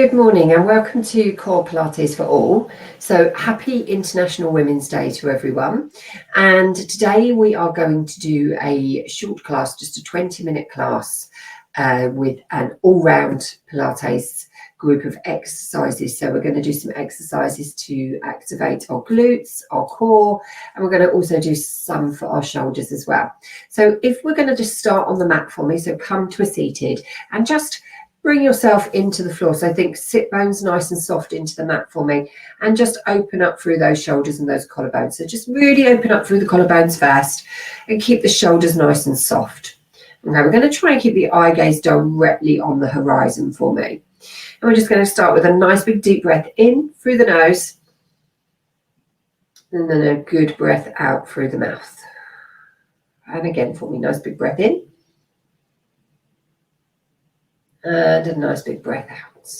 Good morning and welcome to Core Pilates for All. So happy International Women's Day to everyone. And today we are going to do a short class, just a 20-minute class with an all-round Pilates group of exercises. So we're going to do some exercises to activate our glutes, our core, and we're going to also do some for our shoulders as well. So if we're going to just start on the mat for me, so come to a seated and just bring yourself into the floor. So I think sit bones nice and soft into the mat for me and just open up through those shoulders and those collarbones. So just really open up through the collarbones first and keep the shoulders nice and soft. Okay, we're going to try and keep the eye gaze directly on the horizon for me. And we're just going to start with a nice big deep breath in through the nose and then a good breath out through the mouth. And again for me, nice big breath in. And a nice big breath out.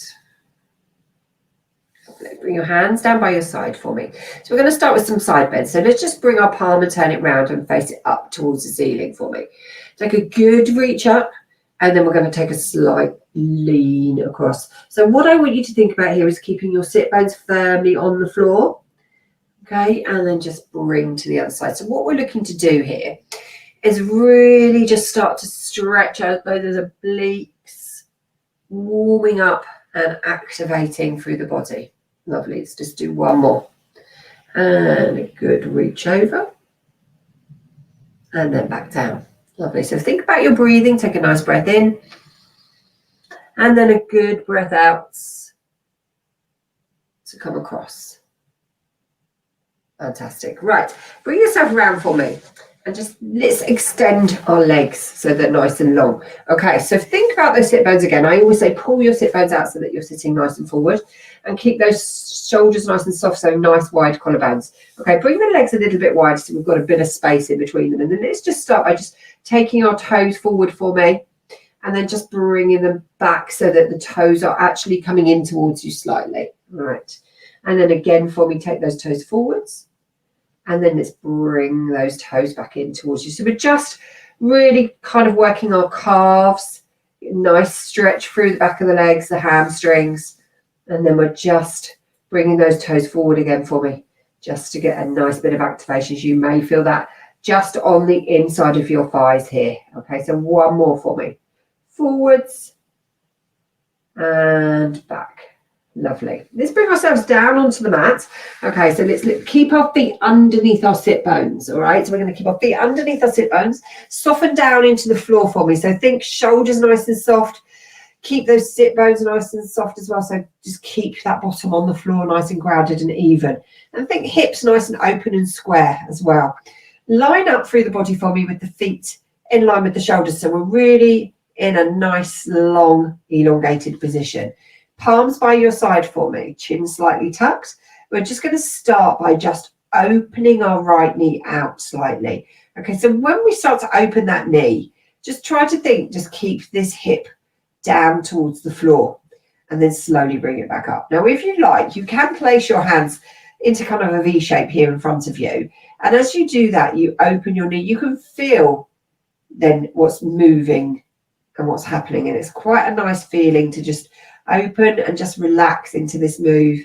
Bring your hands down by your side for me. So we're going to start with some side bends. So let's just bring our palm and turn it round and face it up towards the ceiling for me. Take a good reach up and then we're going to take a slight lean across. So what I want you to think about here is keeping your sit bones firmly on the floor. Okay, and then just bring to the other side. So what we're looking to do here is really just start to stretch out those obliques, warming up and activating through the body. Lovely. Let's just do one more. And a good reach over. And then back down. Lovely. So think about your breathing. Take a nice breath in. And then a good breath out to come across. Fantastic. Right. Bring yourself around for me. And just let's extend our legs so they're nice and long. Okay, so think about those sit bones again. I always say pull your sit bones out so that you're sitting nice and forward and keep those shoulders nice and soft, so nice wide collarbones. Okay, bring the legs a little bit wide so we've got a bit of space in between them. And then let's just start by just taking our toes forward for me and then just bringing them back so that the toes are actually coming in towards you slightly. All right, and then again for me, take those toes forwards. And then let's bring those toes back in towards you. So we're just really kind of working our calves, nice stretch through the back of the legs, the hamstrings. And then we're just bringing those toes forward again for me, just to get a nice bit of activation. You may feel that just on the inside of your thighs here. Okay, so one more for me. Forwards and back. Lovely. Let's bring ourselves down onto the mat. Okay, so let's keep our feet underneath our sit bones. All right, so we're going to keep our feet underneath our sit bones. Soften down into the floor for me. So think shoulders nice and soft. Keep those sit bones nice and soft as well. So just keep that bottom on the floor nice and grounded and even. And think hips nice and open and square as well. Line up through the body for me with the feet in line with the shoulders. So we're really in a nice, long, elongated position. Palms by your side for me, chin slightly tucked. We're just going to start by just opening our right knee out slightly. Okay, so when we start to open that knee, just try to think, just keep this hip down towards the floor and then slowly bring it back up. Now, if you like, you can place your hands into kind of a V shape here in front of you. And as you do that, you open your knee, you can feel then what's moving and what's happening. And it's quite a nice feeling to just open and just relax into this move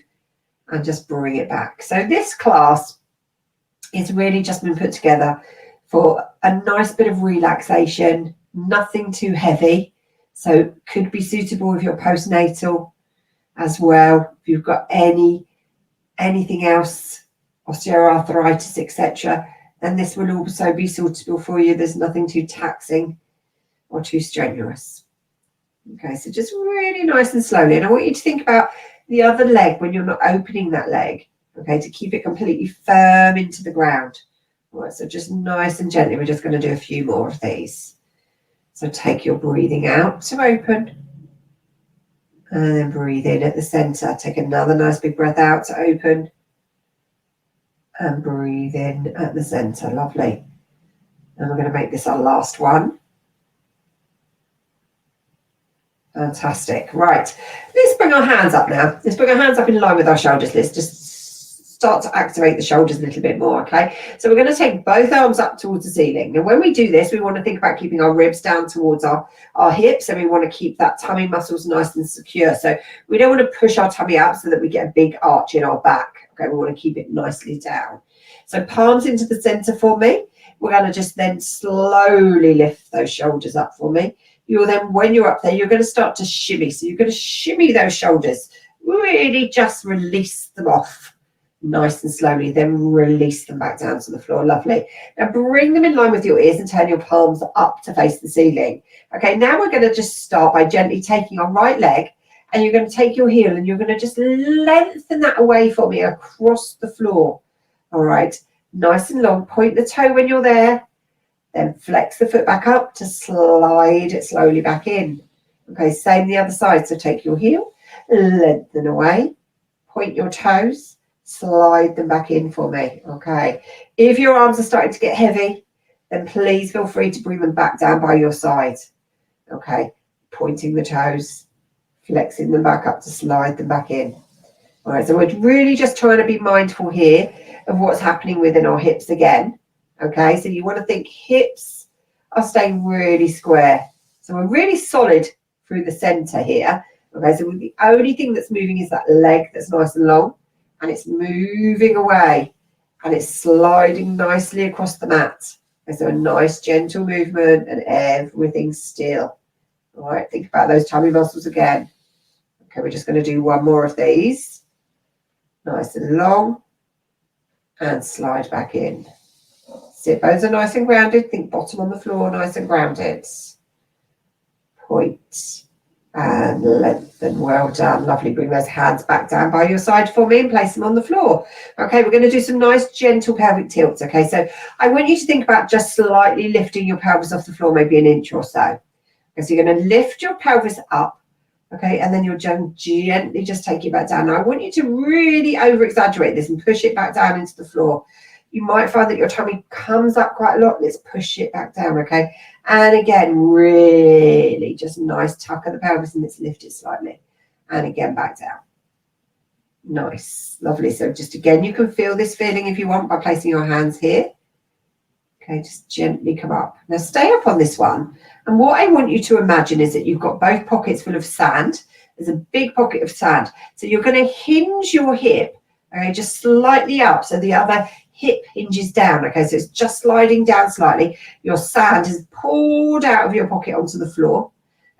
and just bring it back. So this class is really just been put together for a nice bit of relaxation, nothing too heavy. So could be suitable if you're postnatal as well. If you've got anything else, osteoarthritis, etc., then this will also be suitable for you. There's nothing too taxing or too strenuous. Okay, so just really nice and slowly. And I want you to think about the other leg when you're not opening that leg, okay, to keep it completely firm into the ground. All right, so just nice and gently. We're just going to do a few more of these. So take your breathing out to open. And then breathe in at the center. Take another nice big breath out to open. And breathe in at the center. Lovely. And we're going to make this our last one. Fantastic. Right. Let's bring our hands up now. Let's bring our hands up in line with our shoulders. Let's just start to activate the shoulders a little bit more, okay? So we're going to take both arms up towards the ceiling. And when we do this, we want to think about keeping our ribs down towards our hips, and we want to keep that tummy muscles nice and secure. So we don't want to push our tummy out so that we get a big arch in our back, okay? We want to keep it nicely down. So palms into the center for me. We're going to just then slowly lift those shoulders up for me. You'll then, when you're up there, you're going to start to shimmy. So you're going to shimmy those shoulders. Really just release them off nice and slowly, then release them back down to the floor. Lovely. Now bring them in line with your ears and turn your palms up to face the ceiling. Okay, now we're going to just start by gently taking our right leg, and you're going to take your heel and you're going to just lengthen that away for me across the floor. All right, nice and long. Point the toe when you're there, then flex the foot back up to slide it slowly back in. Okay, same the other side. So take your heel, lengthen away, point your toes, slide them back in for me. Okay, if your arms are starting to get heavy, then please feel free to bring them back down by your side. Okay, pointing the toes, flexing them back up to slide them back in. All right, so we're really just trying to be mindful here of what's happening within our hips again. Okay, so you want to think hips are staying really square. So we're really solid through the center here. Okay, so the only thing that's moving is that leg that's nice and long, and it's moving away and it's sliding nicely across the mat. Okay, so a nice gentle movement and everything's still. All right, think about those tummy muscles again. Okay, we're just going to do one more of these. Nice and long, and slide back in. Sit bones are nice and grounded. Think bottom on the floor, nice and grounded. Point and lengthen. Well done. Lovely. Bring those hands back down by your side for me and place them on the floor. Okay, we're going to do some nice gentle pelvic tilts. Okay, so I want you to think about just slightly lifting your pelvis off the floor, maybe an inch or so. Okay, so you're going to lift your pelvis up. Okay, and then you'll gently just take it back down. Now, I want you to really over-exaggerate this and push it back down into the floor. You might find that your tummy comes up quite a lot. Let's push it back down, okay? And again, really just nice tuck of the pelvis, and let's lift it slightly. And again, back down. Nice, lovely. So just again, you can feel this feeling if you want by placing your hands here. Okay, just gently come up. Now stay up on this one. And what I want you to imagine is that you've got both pockets full of sand. There's a big pocket of sand. So you're going to hinge your hip, okay, just slightly up. So the other hip hinges down. Okay, so it's just sliding down slightly. Your sand is pulled out of your pocket onto the floor.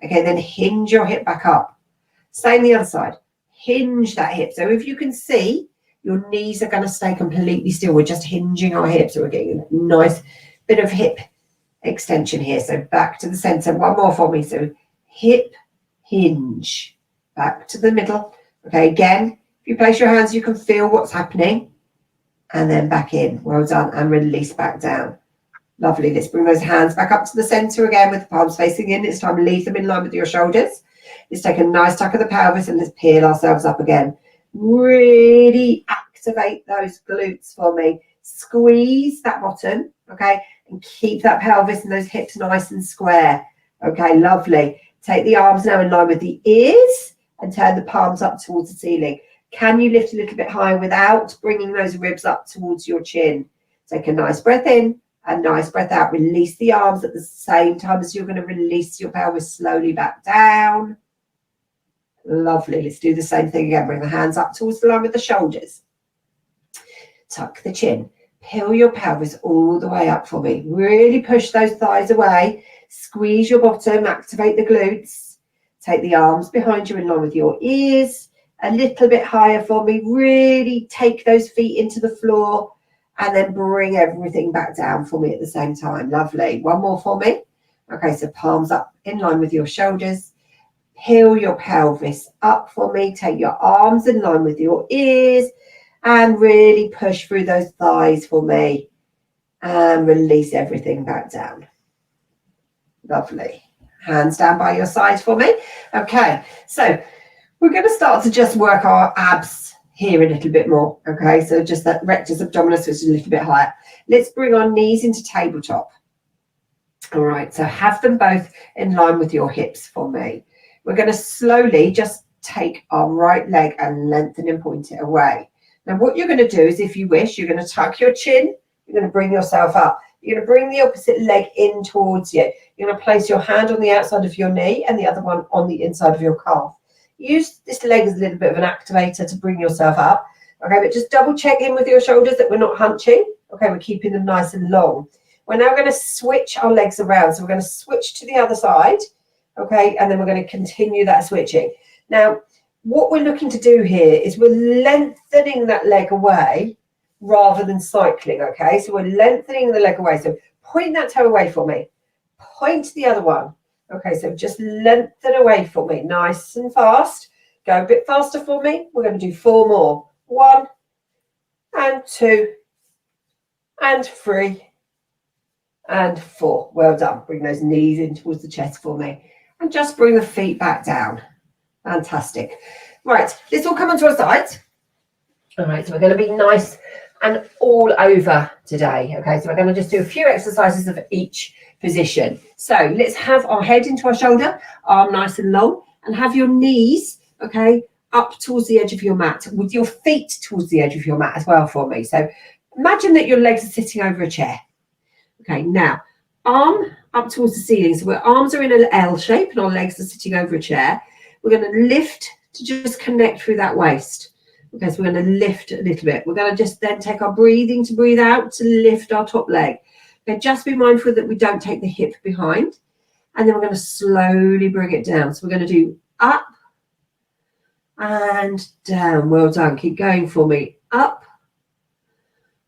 Okay, then hinge your hip back up. Same the other side. Hinge that hip. So if you can see, your knees are going to stay completely still. We're just hinging our hips. So we're getting a nice bit of hip extension here. So back to the center. One more for me. So hip hinge. Back to the middle. Okay, again, if you place your hands, you can feel what's happening. And then back in. Well done. And release back down. Lovely. Let's bring those hands back up to the center again with the palms facing in. It's time to leave them in line with your shoulders. Let's take a nice tuck of the pelvis and let's peel ourselves up again. Really activate those glutes for me. Squeeze that bottom, okay, and keep that pelvis and those hips nice and square. Okay, lovely. Take the arms now in line with the ears and turn the palms up towards the ceiling. Can you lift a little bit higher without bringing those ribs up towards your chin? Take a nice breath in, a nice breath out. Release the arms at the same time as you're going to release your pelvis slowly back down. Lovely. Let's do the same thing again. Bring the hands up towards the line with the shoulders. Tuck the chin. Peel your pelvis all the way up for me. Really push those thighs away. Squeeze your bottom. Activate the glutes. Take the arms behind you in line with your ears. A little bit higher for me. Really take those feet into the floor and then bring everything back down for me at the same time. Lovely. One more for me. Okay, so palms up in line with your shoulders. Peel your pelvis up for me. Take your arms in line with your ears and really push through those thighs for me and release everything back down. Lovely. Hands down by your sides for me. Okay, so we're going to start to just work our abs here a little bit more. Okay, so just that rectus abdominis, which is a little bit higher. Let's bring our knees into tabletop. All right, so have them both in line with your hips for me. We're going to slowly just take our right leg and lengthen and point it away. Now what you're going to do is, if you wish, you're going to tuck your chin, you're going to bring yourself up. You're going to bring the opposite leg in towards you. You're going to place your hand on the outside of your knee and the other one on the inside of your calf. Use this leg as a little bit of an activator to bring yourself up. Okay, but just double check in with your shoulders that we're not hunching. Okay, we're keeping them nice and long. We're now going to switch our legs around. So we're going to switch to the other side. Okay, and then we're going to continue that switching. Now, what we're looking to do here is we're lengthening that leg away rather than cycling. Okay, so we're lengthening the leg away. So point that toe away for me. Point the other one. Okay, so just lengthen away for me, nice and fast. Go a bit faster for me. We're going to do 4 more. 1 and 2 and 3 and 4. Well done. Bring those knees in towards the chest for me. And just bring the feet back down. Fantastic. Right, let's all come onto our sides. All right, so we're going to be nice and all over today. Okay, so we're going to just do a few exercises of each position. So let's have our head into our shoulder, arm nice and long, and have your knees, okay, up towards the edge of your mat, with your feet towards the edge of your mat as well for me. So imagine that your legs are sitting over a chair. Okay, now arm up towards the ceiling. So our arms are in an L shape and our legs are sitting over a chair. We're going to lift to just connect through that waist. Okay, so we're going to lift a little bit. We're going to just then take our breathing to breathe out to lift our top leg. Okay, just be mindful that we don't take the hip behind. And then we're going to slowly bring it down. So we're going to do up and down. Well done. Keep going for me. Up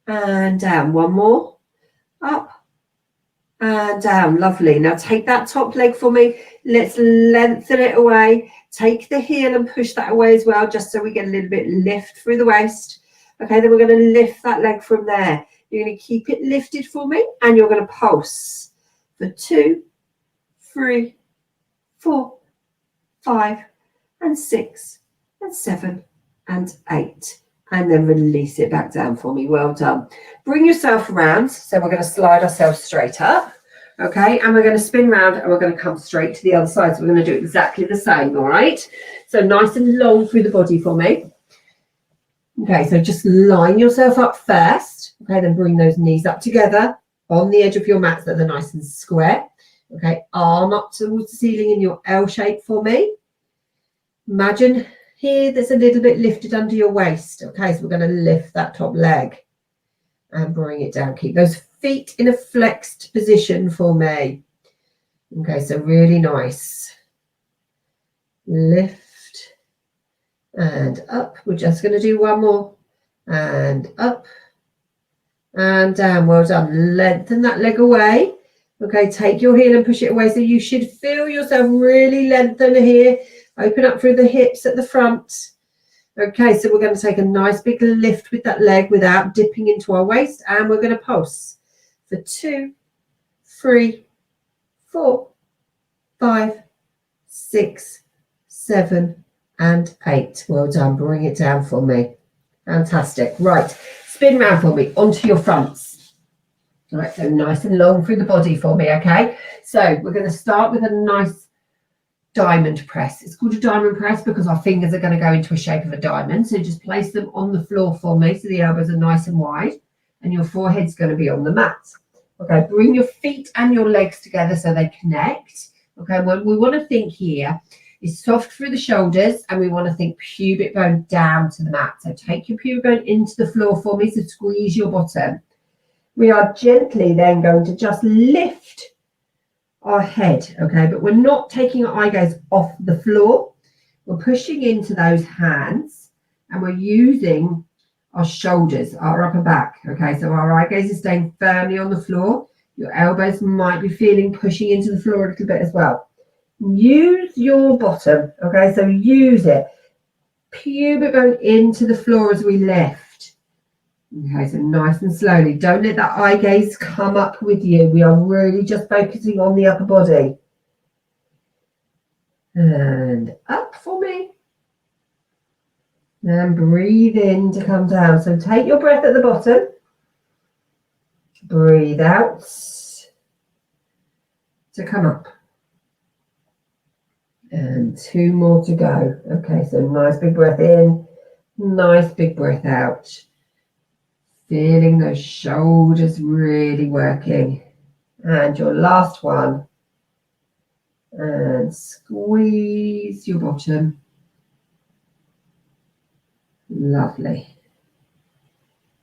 and down. One more. Up and down. Lovely. Now take that top leg for me. Let's lengthen it away. Take the heel and push that away as well, just so we get a little bit lift through the waist. Okay, then we're going to lift that leg from there. You're going to keep it lifted for me, and you're going to pulse for 2, 3, 4, 5, and 6, and 7, and 8. And then release it back down for me. Well done. Bring yourself around. So we're going to slide ourselves straight up. Okay, and we're going to spin round and we're going to come straight to the other side. So we're going to do exactly the same, all right? So nice and long through the body for me. Okay, so just line yourself up first. Okay, then bring those knees up together on the edge of your mat so they're nice and square. Okay, arm up towards the ceiling in your L shape for me. Imagine here there's a little bit lifted under your waist. Okay, so we're going to lift that top leg and bring it down. Keep those feet in a flexed position for me. Okay, so really nice. Lift and up. We're just going to do one more. And up and down. Well done. Lengthen that leg away. Okay, take your heel and push it away. So you should feel yourself really lengthen here. Open up through the hips at the front. Okay, so we're going to take a nice big lift with that leg without dipping into our waist. And we're going to pulse for 2, 3, 4, 5, 6, 7, and 8. Well done. Bring it down for me. Fantastic. Right, spin round for me onto your fronts. All right, so nice and long through the body for me, okay? So we're going to start with a nice diamond press. It's called a diamond press because our fingers are going to go into a shape of a diamond. So just place them on the floor for me so the elbows are nice and wide and your forehead's going to be on the mat. Okay, bring your feet and your legs together so they connect. Okay, what we want to think here is soft through the shoulders and we want to think pubic bone down to the mat. So take your pubic bone into the floor for me, so squeeze your bottom. We are gently then going to just lift our head, okay, but we're not taking our eye gaze off the floor. We're pushing into those hands and we're using our shoulders, our upper back, okay, so our eye gaze is staying firmly on the floor. Your elbows might be feeling pushing into the floor a little bit as well. Use your bottom, okay, so use it. Pubic bone into the floor as we lift. Okay, so nice and slowly. Don't let that eye gaze come up with you. We are really just focusing on the upper body. And up for me. And breathe in to come down. So take your breath at the bottom. Breathe out to come up. And 2 more to go. Okay, so nice big breath in Nice big breath out. Feeling those shoulders really working. And your last one. And squeeze your bottom. Lovely.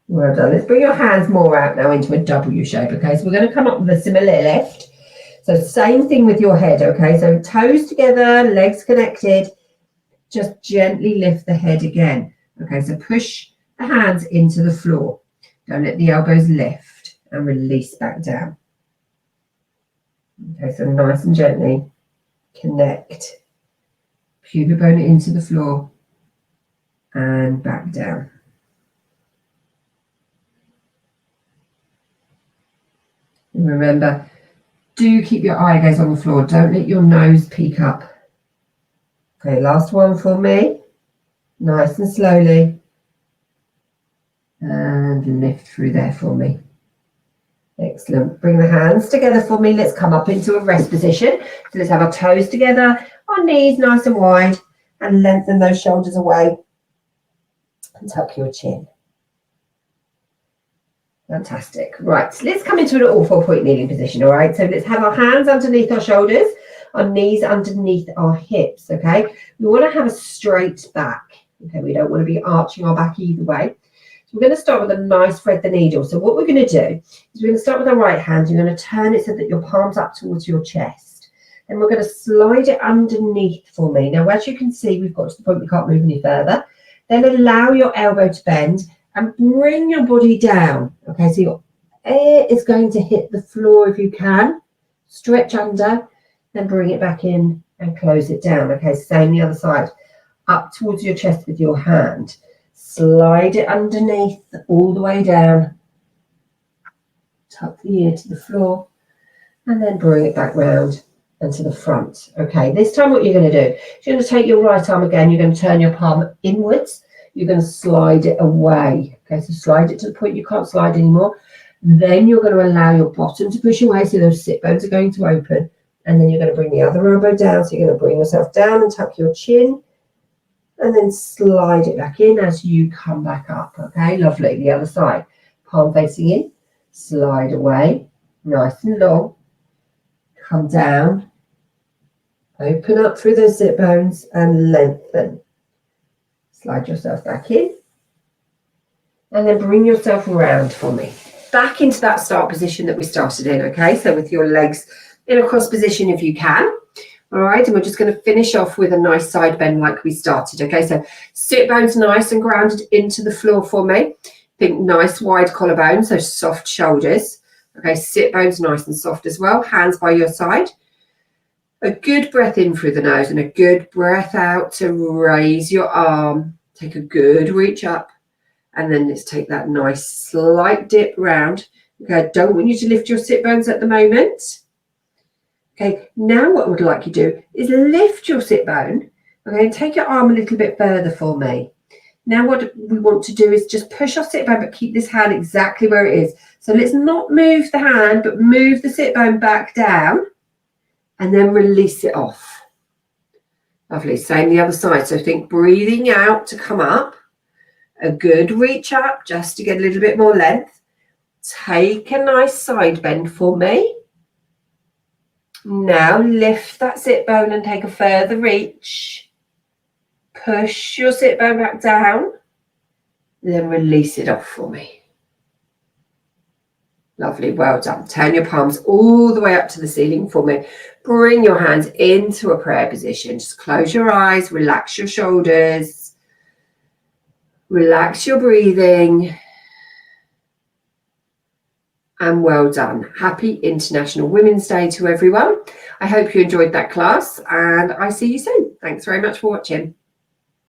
Well done. Let's bring your hands more out now into a W shape, okay? So we're going to come up with a similar lift. So same thing with your head, okay? So toes together, legs connected. Just gently lift the head again. Okay, so push the hands into the floor. Don't let the elbows lift and release back down. Okay, so nice and gently connect. Pubic bone into the floor and back down. And remember, do keep your eye gaze on the floor. Don't let your nose peek up. Okay, last one for me. Nice and slowly. And lift through there for me. Excellent. Bring the hands together for me. Let's come up into a rest position. So let's have our toes together, our knees nice and wide, and lengthen those shoulders away. And tuck your chin. Fantastic. Right, so let's come into an all 4-point kneeling position, all right? So let's have our hands underneath our shoulders, our knees underneath our hips, okay? We want to have a straight back, okay? We don't want to be arching our back either way. So we're going to start with a nice thread the needle. So what we're going to do is we're going to start with our right hand. You're going to turn it so that your palm's up towards your chest. And we're going to slide it underneath for me. Now, as you can see, we've got to the point we can't move any further. Then allow your elbow to bend and bring your body down. Okay, so your air is going to hit the floor if you can. Stretch under, then bring it back in and close it down. Okay, same the other side. Up towards your chest with your hand. Slide it underneath all the way down. Tuck the ear to the floor and then bring it back round and to the front. Okay, this time what you're going to do is you're going to take your right arm again. You're going to turn your palm inwards. You're going to slide it away. Okay, so slide it to the point you can't slide anymore. Then you're going to allow your bottom to push away, so those sit bones are going to open. And then you're going to bring the other elbow down. So you're going to bring yourself down and tuck your chin. And then slide it back in as you come back up. Okay, lovely. The other side. Palm facing in. Slide away. Nice and long. Come down. Open up through those sit bones and lengthen. Slide yourself back in. And then bring yourself around for me. Back into that start position that we started in, okay? So with your legs in a cross position if you can. All right, and we're just going to finish off with a nice side bend like we started, okay? So sit bones nice and grounded into the floor for me. Think nice wide collarbone, so soft shoulders. Okay, sit bones nice and soft as well. Hands by your side. A good breath in through the nose and a good breath out to raise your arm. Take a good reach up. And then let's take that nice slight dip round. Okay, I don't want you to lift your sit bones at the moment. Okay, now what I would like you to do is lift your sit bone. Okay, and take your arm a little bit further for me. Now what we want to do is just push our sit bone, but keep this hand exactly where it is. So let's not move the hand, but move the sit bone back down and then release it off. Lovely, same the other side. So think breathing out to come up. A good reach up just to get a little bit more length. Take a nice side bend for me. Now lift that sit bone and take a further reach. Push your sit bone back down. Then release it off for me. Lovely, well done. Turn your palms all the way up to the ceiling for me. Bring your hands into a prayer position. Just close your eyes, relax your shoulders. Relax your breathing. And well done. Happy International Women's Day to everyone. I hope you enjoyed that class and I see you soon. Thanks very much for watching.